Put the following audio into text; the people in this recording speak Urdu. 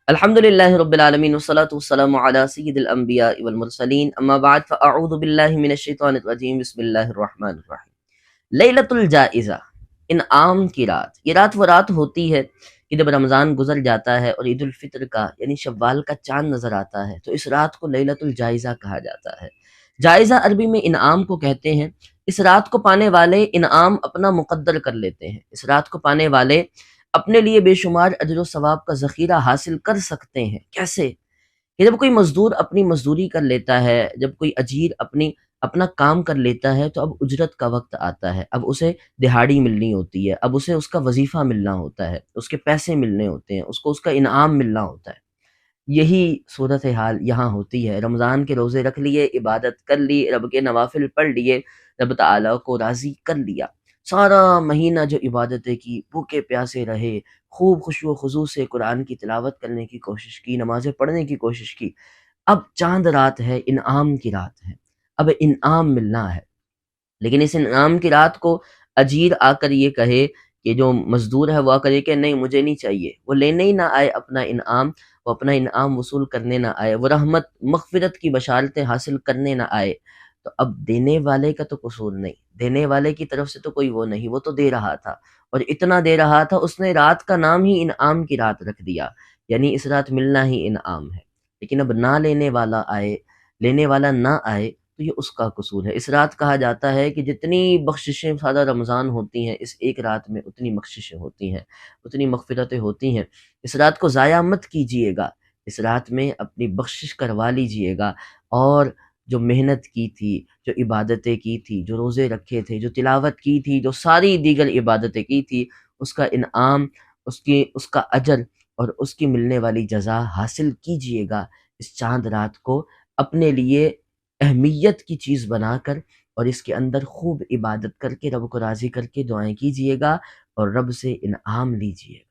الحمد لله رب العالمين والصلاة والسلام على سيد الأنبياء والمرسلين أما بعد فأعوذ بالله من الشيطان الرجيم بسم الله الرحمن الرحیم۔ لیلۃ الجائزہ، انعام کی رات۔ یہ رات وہ رات ہوتی ہے کہ جب رمضان گزر جاتا ہے اور عید الفطر کا یعنی شوال کا چاند نظر آتا ہے تو اس رات کو لیلۃ الجائزہ کہا جاتا ہے۔ جائزہ عربی میں انعام کو کہتے ہیں۔ اس رات کو پانے والے انعام اپنا مقدر کر لیتے ہیں۔ اس رات کو پانے والے اپنے لیے بے شمار اجر و ثواب کا ذخیرہ حاصل کر سکتے ہیں۔ کیسے؟ کہ جب کوئی مزدور اپنی مزدوری کر لیتا ہے، جب کوئی اجیر اپنا کام کر لیتا ہے تو اب اجرت کا وقت آتا ہے، اب اسے دہاڑی ملنی ہوتی ہے، اب اسے اس کا وظیفہ ملنا ہوتا ہے، اس کے پیسے ملنے ہوتے ہیں، اس کو اس کا انعام ملنا ہوتا ہے۔ یہی صورتحال یہاں ہوتی ہے۔ رمضان کے روزے رکھ لیے، عبادت کر لی، رب کے نوافل پڑھ لیے، رب تعالیٰ کو راضی کر لیا، سارا مہینہ جو عبادتیں کی، بھوکے پیاسے رہے، خوب خشوع و خضوع سے قرآن کی تلاوت کرنے کی کوشش کی، نمازیں پڑھنے کی کوشش کی۔ اب چاند رات ہے، انعام کی رات ہے، اب انعام ملنا ہے۔ لیکن اس انعام کی رات کو اجیر آ کر یہ کہے کہ جو مزدور ہے وہ آ کر یہ کہ نہیں مجھے نہیں چاہیے، وہ لینے ہی نہ آئے اپنا انعام، وہ اپنا انعام وصول کرنے نہ آئے، وہ رحمت مغفرت کی بشارتیں حاصل کرنے نہ آئے، تو اب دینے والے کا تو قصور نہیں، دینے والے کی طرف سے تو کوئی وہ نہیں، وہ تو دے رہا تھا، اور اتنا دے رہا تھا اس نے رات کا نام ہی انعام کی رات رکھ دیا، یعنی اس رات ملنا ہی انعام ہے۔ لیکن اب نہ لینے والا آئے، لینے والا نہ آئے تو یہ اس کا قصور ہے۔ اس رات کہا جاتا ہے کہ جتنی بخششیں سادہ رمضان ہوتی ہیں، اس ایک رات میں اتنی بخششیں ہوتی ہیں، اتنی مغفرتیں ہوتی ہیں۔ اس رات کو ضائع مت کیجیے گا، اس رات میں اپنی بخشش کروا لیجیے گا، اور جو محنت کی تھی، جو عبادتیں کی تھی، جو روزے رکھے تھے، جو تلاوت کی تھی، جو ساری دیگر عبادتیں کی تھی، اس کا انعام، اس کا اجر اور اس کی ملنے والی جزا حاصل کیجیے گا۔ اس چاند رات کو اپنے لیے اہمیت کی چیز بنا کر اور اس کے اندر خوب عبادت کر کے رب کو راضی کر کے دعائیں کیجیے گا اور رب سے انعام لیجیے گا۔